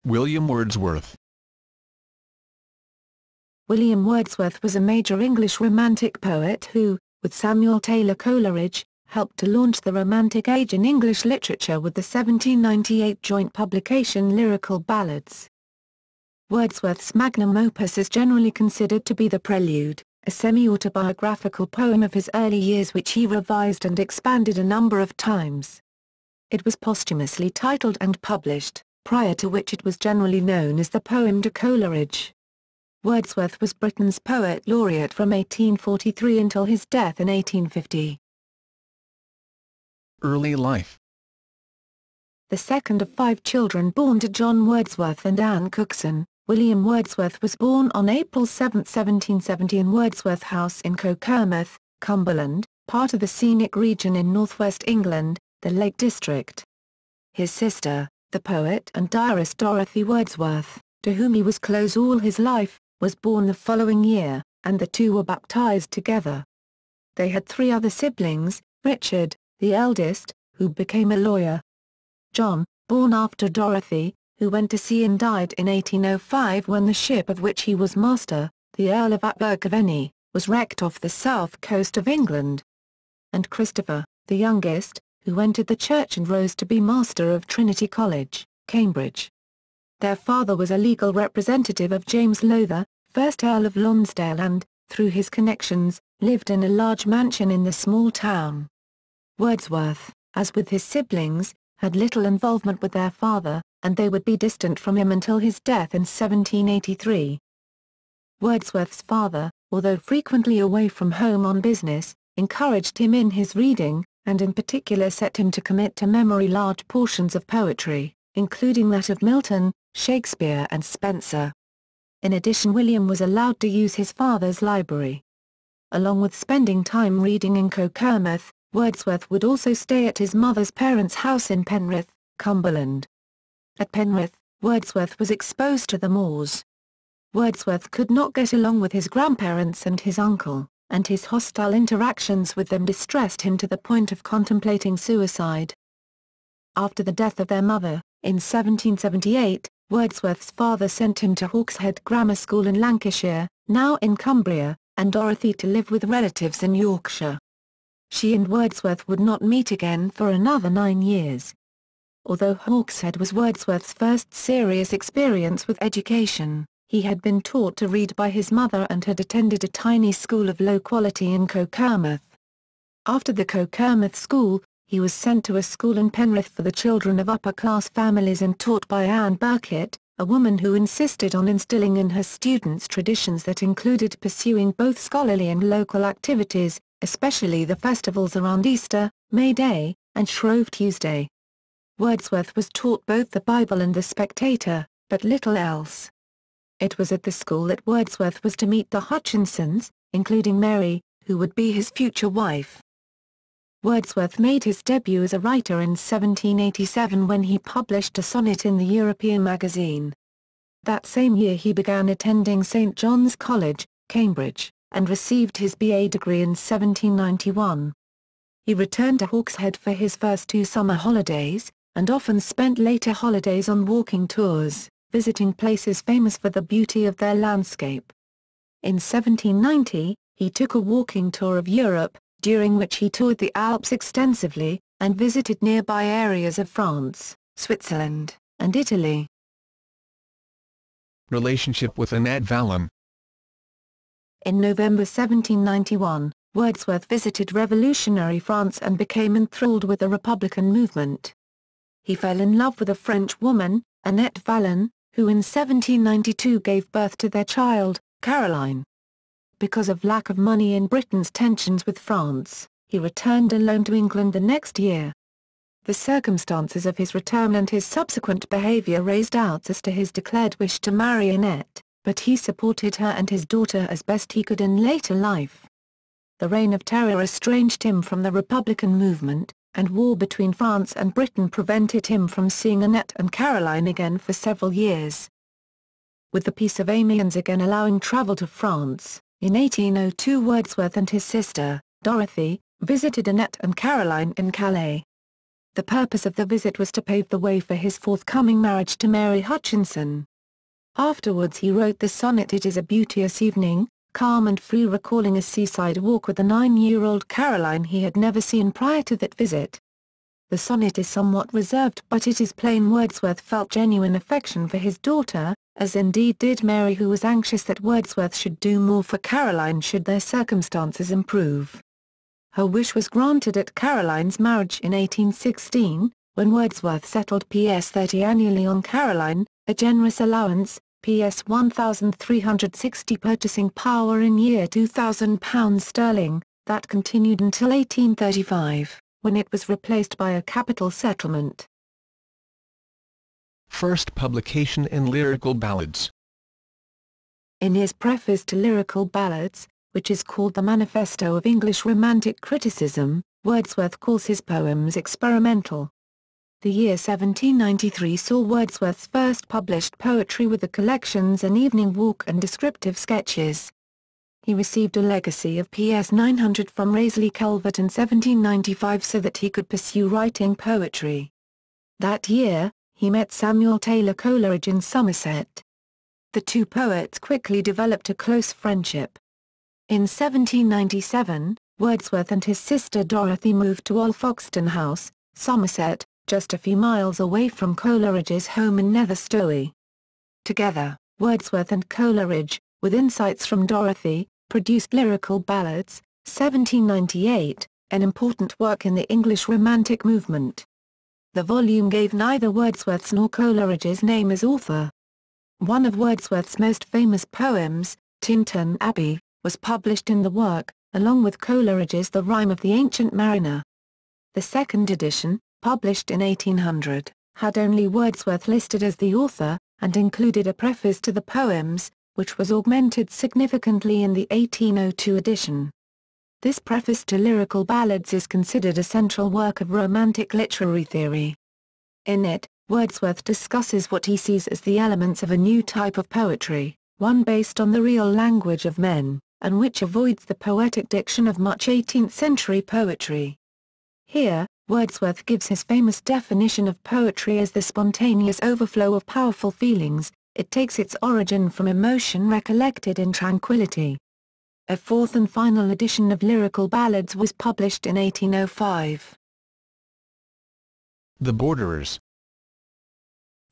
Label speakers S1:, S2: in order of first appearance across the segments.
S1: William Wordsworth.
S2: William Wordsworth was a major English Romantic poet who, with Samuel Taylor Coleridge, helped to launch the Romantic Age in English literature with the 1798 joint publication Lyrical Ballads. Wordsworth's magnum opus is generally considered to be The Prelude, a semi-autobiographical poem of his early years which he revised and expanded a number of times. It was posthumously titled and published, prior to which it was generally known as the Poem to Coleridge. Wordsworth was Britain's poet laureate from 1843 until his death in 1850.
S1: Early life.
S2: The second of 5 children born to John Wordsworth and Anne Cookson, William Wordsworth was born on April 7, 1770 in Wordsworth House in Cokermouth, Cumberland, part of the scenic region in northwest England, the Lake District. His sister, the poet and diarist Dorothy Wordsworth, to whom he was close all his life, was born the following year, and the two were baptized together. They had 3 other siblings, Richard, the eldest, who became a lawyer. John, born after Dorothy, who went to sea and died in 1805 when the ship of which he was master, the Earl of Abergavenny, was wrecked off the south coast of England. And Christopher, the youngest, who entered the church and rose to be master of Trinity College, Cambridge. Their father was a legal representative of James Lowther, 1st Earl of Lonsdale and, through his connections, lived in a large mansion in the small town. Wordsworth, as with his siblings, had little involvement with their father, and they would be distant from him until his death in 1783. Wordsworth's father, although frequently away from home on business, encouraged him in his reading, and in particular set him to commit to memory large portions of poetry, including that of Milton, Shakespeare and Spenser. In addition, William was allowed to use his father's library. Along with spending time reading in Cokermouth, Wordsworth would also stay at his mother's parents' house in Penrith, Cumberland. At Penrith, Wordsworth was exposed to the Moors. Wordsworth could not get along with his grandparents and his uncle, and his hostile interactions with them distressed him to the point of contemplating suicide. After the death of their mother, in 1778, Wordsworth's father sent him to Hawkshead Grammar School in Lancashire, now in Cumbria, and Dorothy to live with relatives in Yorkshire. She and Wordsworth would not meet again for another 9 years. Although Hawkshead was Wordsworth's first serious experience with education, he had been taught to read by his mother and had attended a tiny school of low quality in Cokermouth. After the Cokermouth school, he was sent to a school in Penrith for the children of upper-class families and taught by Anne Burkitt, a woman who insisted on instilling in her students traditions that included pursuing both scholarly and local activities, especially the festivals around Easter, May Day, and Shrove Tuesday. Wordsworth was taught both the Bible and the Spectator, but little else. It was at the school that Wordsworth was to meet the Hutchinsons, including Mary, who would be his future wife. Wordsworth made his debut as a writer in 1787 when he published a sonnet in the European magazine. That same year he began attending St. John's College, Cambridge, and received his BA degree in 1791. He returned to Hawkshead for his first 2 summer holidays, and often spent later holidays on walking tours, visiting places famous for the beauty of their landscape. In 1790, he took a walking tour of Europe, during which he toured the Alps extensively, and visited nearby areas of France, Switzerland, and Italy.
S1: Relationship with Annette Vallon.
S2: In November 1791, Wordsworth visited revolutionary France and became enthralled with the Republican movement. He fell in love with a French woman, Annette Vallon, who in 1792 gave birth to their child, Caroline. Because of lack of money and Britain's tensions with France, he returned alone to England the next year. The circumstances of his return and his subsequent behaviour raised doubts as to his declared wish to marry Annette, but he supported her and his daughter as best he could in later life. The Reign of Terror estranged him from the Republican movement, and war between France and Britain prevented him from seeing Annette and Caroline again for several years. With the Peace of Amiens again allowing travel to France, in 1802 Wordsworth and his sister, Dorothy, visited Annette and Caroline in Calais. The purpose of the visit was to pave the way for his forthcoming marriage to Mary Hutchinson. Afterwards he wrote the sonnet "It is a beauteous evening, calm and free," recalling a seaside walk with the 9-year-old Caroline he had never seen prior to that visit. The sonnet is somewhat reserved, but it is plain Wordsworth felt genuine affection for his daughter, as indeed did Mary, who was anxious that Wordsworth should do more for Caroline should their circumstances improve. Her wish was granted at Caroline's marriage in 1816, when Wordsworth settled Ps 30 annually on Caroline, a generous allowance, Ps 1,360 purchasing power in year £2,000, that continued until 1835, when it was replaced by a capital settlement.
S1: First publication in Lyrical Ballads.
S2: In his preface to Lyrical Ballads, which is called the Manifesto of English Romantic Criticism, Wordsworth calls his poems experimental. The year 1793 saw Wordsworth's first published poetry with the collections An Evening Walk and Descriptive Sketches. He received a legacy of Ps 900 from Raisley Calvert in 1795 so that he could pursue writing poetry. That year, he met Samuel Taylor Coleridge in Somerset. The two poets quickly developed a close friendship. In 1797, Wordsworth and his sister Dorothy moved to Alfoxden House, Somerset, just a few miles away from Coleridge's home in Netherstowey. Together, Wordsworth and Coleridge, with insights from Dorothy, produced Lyrical Ballads, 1798, an important work in the English Romantic movement. The volume gave neither Wordsworth's nor Coleridge's name as author. One of Wordsworth's most famous poems, Tintern Abbey, was published in the work, along with Coleridge's The Rime of the Ancient Mariner. The second edition, published in 1800, had only Wordsworth listed as the author, and included a preface to the poems, which was augmented significantly in the 1802 edition. This preface to Lyrical Ballads is considered a central work of Romantic literary theory. In it, Wordsworth discusses what he sees as the elements of a new type of poetry, one based on the real language of men, and which avoids the poetic diction of much 18th-century poetry. Here, Wordsworth gives his famous definition of poetry as the spontaneous overflow of powerful feelings. It takes its origin from emotion recollected in tranquility. A fourth and final edition of Lyrical Ballads was published in 1805.
S1: The Borderers.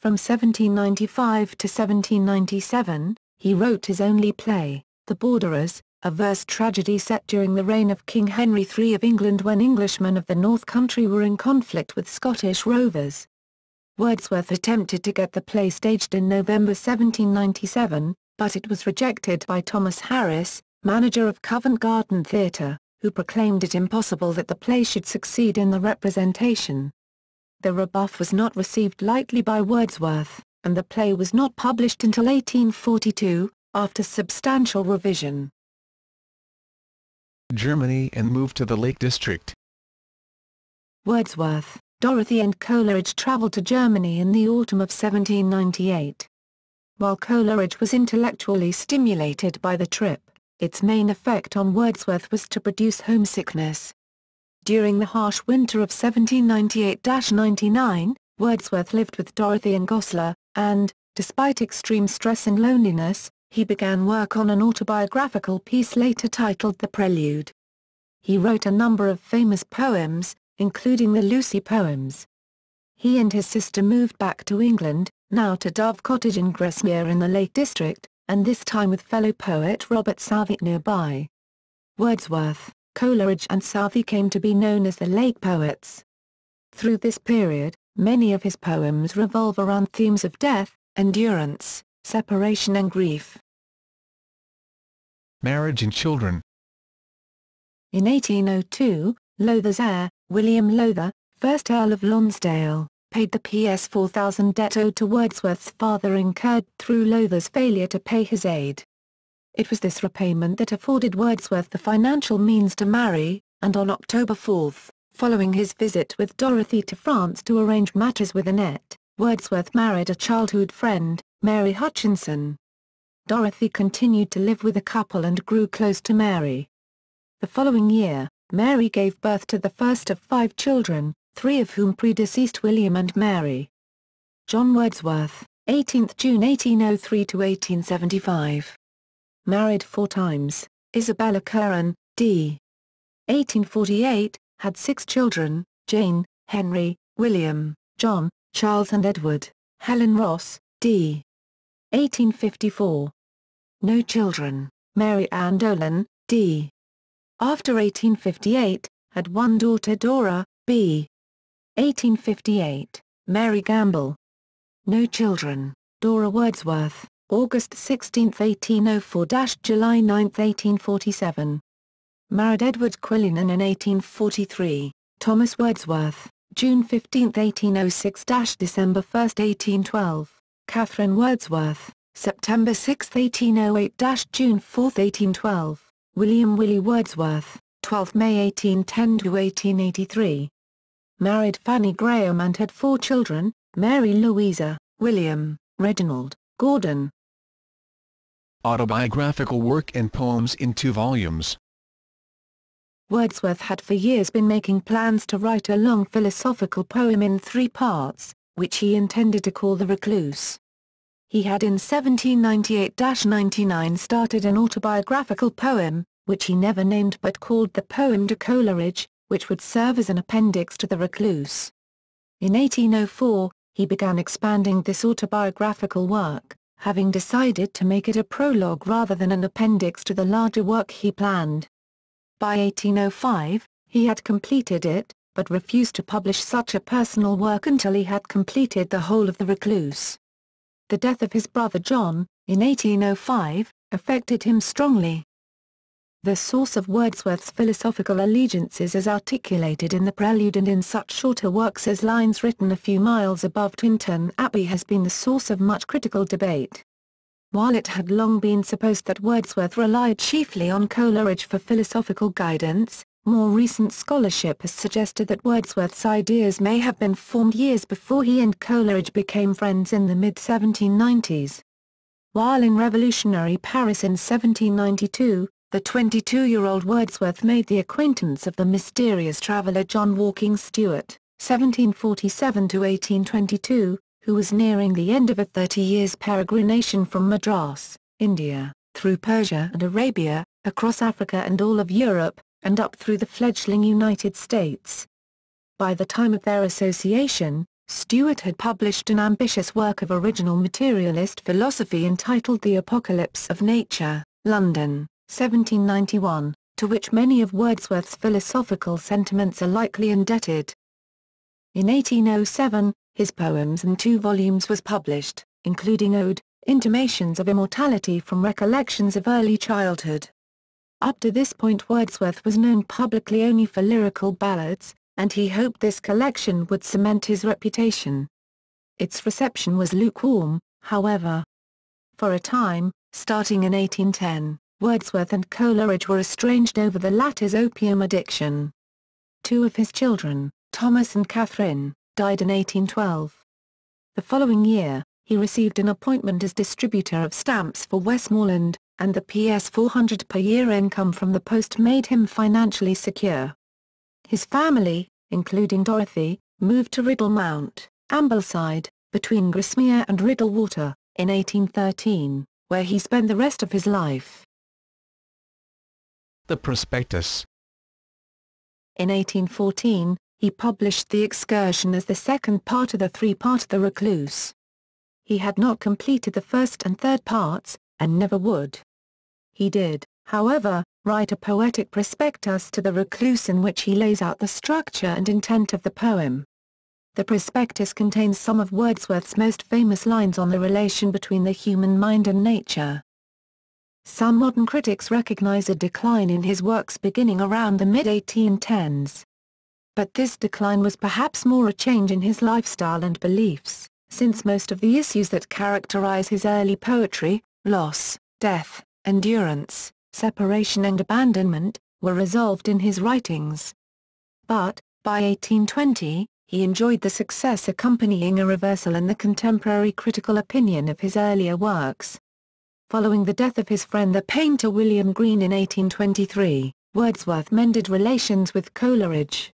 S2: From 1795 to 1797, he wrote his only play, The Borderers, a verse tragedy set during the reign of King Henry III of England when Englishmen of the North Country were in conflict with Scottish rovers. Wordsworth attempted to get the play staged in November 1797, but it was rejected by Thomas Harris, manager of Covent Garden Theatre, who proclaimed it impossible that the play should succeed in the representation. The rebuff was not received lightly by Wordsworth, and the play was not published until 1842, after substantial revision.
S1: Germany and moved to the Lake District.
S2: Wordsworth, Dorothy and Coleridge travelled to Germany in the autumn of 1798. While Coleridge was intellectually stimulated by the trip, its main effect on Wordsworth was to produce homesickness. During the harsh winter of 1798-99, Wordsworth lived with Dorothy in Goslar, and, despite extreme stress and loneliness, he began work on an autobiographical piece later titled The Prelude. He wrote a number of famous poems, including the Lucy poems. He and his sister moved back to England, now to Dove Cottage in Grasmere in the Lake District, and this time with fellow poet Robert Southey nearby. Wordsworth, Coleridge and Southey came to be known as the Lake Poets. Through this period, many of his poems revolve around themes of death, endurance, separation and grief.
S1: Marriage and children.
S2: In 1802, Lowther's heir, William Lowther, 1st Earl of Lonsdale, paid the Ps 4,000 debt owed to Wordsworth's father incurred through Lowther's failure to pay his aid. It was this repayment that afforded Wordsworth the financial means to marry, and on October 4, following his visit with Dorothy to France to arrange matters with Annette, Wordsworth married a childhood friend, Mary Hutchinson. Dorothy continued to live with the couple and grew close to Mary. The following year, Mary gave birth to the first of 5 children, three of whom predeceased William and Mary. John Wordsworth, 18th June 1803 to 1875. Married 4 times, Isabella Curran, d. 1848, had 6 children, Jane, Henry, William, John, Charles and Edward, Helen Ross, d. 1854. No children, Mary Ann Dolan, d. After 1858, had 1 daughter Dora, b. 1858, Mary Gamble. No children, Dora Wordsworth, August 16, 1804–July 9, 1847. Married Edward Quillinan in 1843, Thomas Wordsworth, June 15, 1806–December 1, 1812, Catherine Wordsworth, September 6, 1808–June 4, 1812, William Willie Wordsworth, 12 May 1810–1883. Married Fanny Graham and had 4 children, Mary Louisa, William, Reginald, Gordon.
S1: Autobiographical work and poems in 2 volumes.
S2: Wordsworth had for years been making plans to write a long philosophical poem in 3 parts, which he intended to call The Recluse. He had in 1798–99 started an autobiographical poem, which he never named but called The Poem to Coleridge, which would serve as an appendix to The Recluse. In 1804, he began expanding this autobiographical work, having decided to make it a prologue rather than an appendix to the larger work he planned. By 1805, he had completed it, but refused to publish such a personal work until he had completed the whole of The Recluse. The death of his brother John, in 1805, affected him strongly. The source of Wordsworth's philosophical allegiances is articulated in the prelude and in such shorter works as Lines Written a Few Miles Above Tintern Abbey has been the source of much critical debate. While it had long been supposed that Wordsworth relied chiefly on Coleridge for philosophical guidance, more recent scholarship has suggested that Wordsworth's ideas may have been formed years before he and Coleridge became friends in the mid-1790s. While in revolutionary Paris in 1792, the 22-year-old Wordsworth made the acquaintance of the mysterious traveller John Walking Stewart, 1747–1822, who was nearing the end of a 30 years peregrination from Madras, India, through Persia and Arabia, across Africa and all of Europe, and up through the fledgling United States. By the time of their association, Stewart had published an ambitious work of original materialist philosophy entitled The Apocalypse of Nature, London, 1791, to which many of Wordsworth's philosophical sentiments are likely indebted. In 1807, his poems in 2 volumes was published, including Ode, Intimations of Immortality from Recollections of Early Childhood. Up to this point Wordsworth was known publicly only for lyrical ballads, and he hoped this collection would cement his reputation. Its reception was lukewarm, however. For a time, starting in 1810, Wordsworth and Coleridge were estranged over the latter's opium addiction. 2 of his children, Thomas and Catherine, died in 1812. The following year, he received an appointment as distributor of stamps for Westmoreland, and the Ps. 400 per year income from the post made him financially secure. His family, including Dorothy, moved to Riddle Mount, Ambleside, between Grasmere and Riddlewater, in 1813, where he spent the rest of his life.
S1: The Prospectus.
S2: In 1814, he published The Excursion as the second part of the 3-part The Recluse. He had not completed the first and third parts, and never would. He did, however, write a poetic prospectus to The Recluse in which he lays out the structure and intent of the poem. The prospectus contains some of Wordsworth's most famous lines on the relation between the human mind and nature. Some modern critics recognize a decline in his works beginning around the mid-1810s. But this decline was perhaps more a change in his lifestyle and beliefs, since most of the issues that characterize his early poetry, loss, death, endurance, separation and abandonment, were resolved in his writings. But, by 1820, he enjoyed the success accompanying a reversal in the contemporary critical opinion of his earlier works. Following the death of his friend the painter William Green in 1823, Wordsworth mended relations with Coleridge.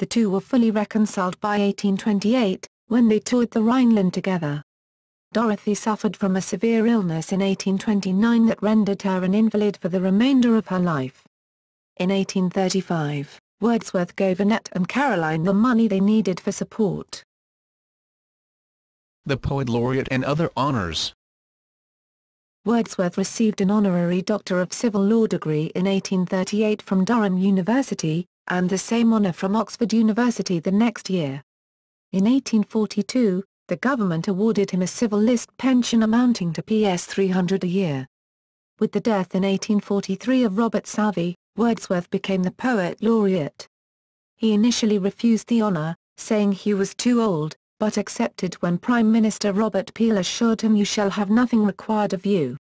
S2: The two were fully reconciled by 1828, when they toured the Rhineland together. Dorothy suffered from a severe illness in 1829 that rendered her an invalid for the remainder of her life. In 1835, Wordsworth gave Annette and Caroline the money they needed for support.
S1: The poet laureate and other honors.
S2: Wordsworth received an honorary Doctor of Civil Law degree in 1838 from Durham University, and the same honor from Oxford University the next year. In 1842, the government awarded him a civil list pension amounting to Ps. 300 a year. With the death in 1843 of Robert Southey, Wordsworth became the poet laureate. He initially refused the honor, saying he was too old, but accepted when Prime Minister Robert Peel assured him "You shall have nothing required of you."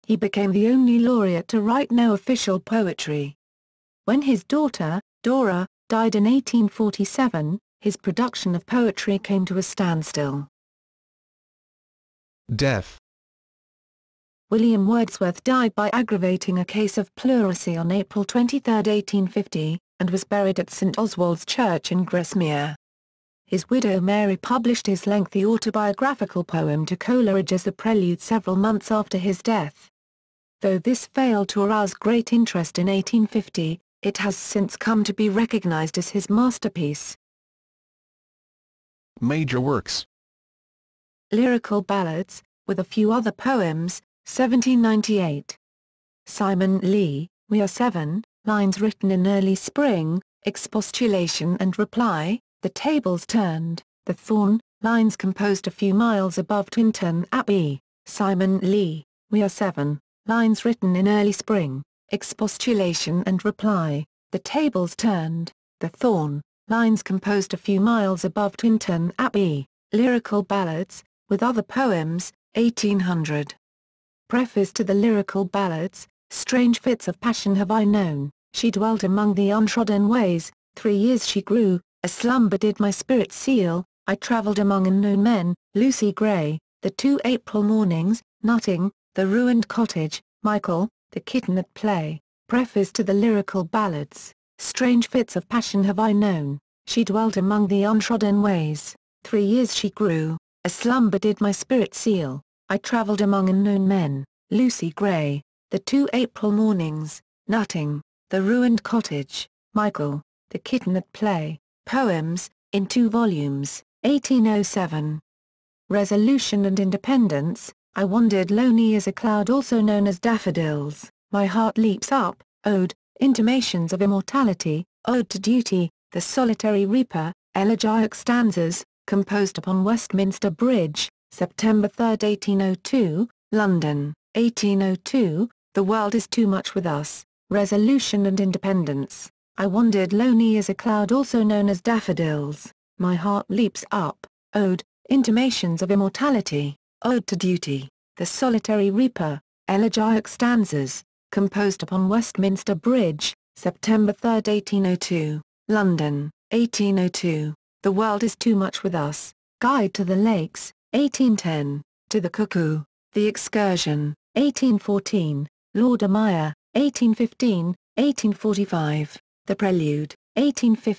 S2: He became the only laureate to write no official poetry. When his daughter, Dora, died in 1847, his production of poetry came to a standstill.
S1: Death.
S2: William Wordsworth died by aggravating a case of pleurisy on April 23, 1850, and was buried at St Oswald's Church in Grasmere. His widow Mary published his lengthy autobiographical poem to Coleridge as a prelude several months after his death. Though this failed to arouse great interest in 1850, it has since come to be recognized as his masterpiece.
S1: Major works.
S2: Lyrical Ballads, with a few other poems, 1798. Simon Lee, We Are Seven, lines written in early spring, expostulation and reply, The Tables Turned, The Thorn, lines composed a few miles above Tintern Abbey, Simon Lee, We Are Seven, lines written in early spring, expostulation and reply, The Tables Turned, The Thorn, lines composed a few miles above Tintern Abbey, Lyrical Ballads, with other poems, 1800. Preface to the Lyrical Ballads, Strange fits of passion have I known, she dwelt among the untrodden ways, 3 years she grew, a slumber did my spirit seal, I travelled among unknown men, Lucy Gray, The 2 April Mornings, Nutting, The Ruined Cottage, Michael, The Kitten at Play. Preface to the Lyrical Ballads, Strange fits of passion have I known, she dwelt among the untrodden ways, 3 years she grew, a slumber did my spirit seal, I travelled among unknown men, Lucy Gray, The 2 April Mornings, Nutting, The Ruined Cottage, Michael, The Kitten at Play, Poems, in 2 volumes, 1807. Resolution and Independence, I wandered lonely as a cloud also known as daffodils, my heart leaps up, Ode, Intimations of Immortality, Ode to Duty, The Solitary Reaper, Elegiac Stanzas, composed upon Westminster Bridge, September 3, 1802, London, 1802, The World is Too Much with Us, Resolution and Independence, I wandered lonely as a cloud also known as daffodils, my heart leaps up, Ode, Intimations of Immortality, Ode to Duty, The Solitary Reaper, Elegiac Stanzas, composed upon Westminster Bridge, September 3, 1802, London, 1802, The World is Too Much with Us, Guide to the Lakes, 1810, To the Cuckoo, The Excursion, 1814, Lord Meyer, 1815, 1845, The Prelude, 1850.